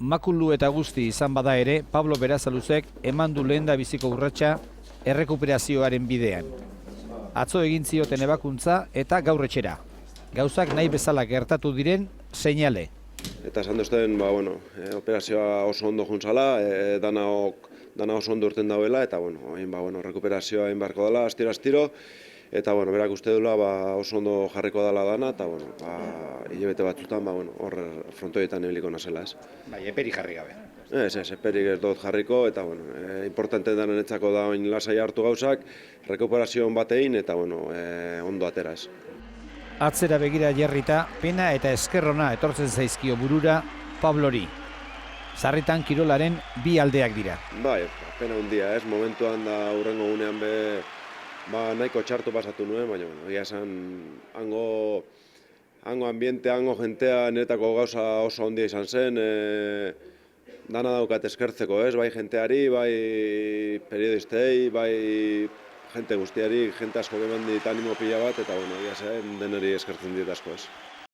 Makulu eta guzti izan bada ere, Pablo Berazaluzek eman du lehen da biziko urratsa errekuperazioaren bidean. Atzo egin zioten ebakuntza eta gaur etxera. Gauzak nahi bezala gertatu diren seinale. Eta esan duzten, operazioa oso ondo juntzala, dana oso ondo urten dauela, eta rekuperazioa egin beharko dela, astiro, eta berak uste duela oso ondo jarriko dela dana, eta hilabete batzutan hor frontoietan ebiliko nazela, ez. Bai, eperi jarri gabe. Ez, eperik ez dut jarriko, eta importante denen etzako da oin lasai hartu gauzak, rekuperazio on bat egin, eta ondo atera, ez. Atzera begira jarrita, pena eta eskerrona etortzen zaizkio burura Pablori. Sarritan kirolaren bi aldeak dira. Bai, pena hundia, ez, momentuan da hurrengo gunean nahiko txartu pasatu nuen, baina egia esan hango ambiente, hango jentea, niretako gauza oso handia izan zen, dana daukat eskertzeko, ez, bai jenteari, bai periodistei, bai jente guztiari, jente asko eman dit animo pila bat, eta egia esan deneri eskertzen dit asko, ez.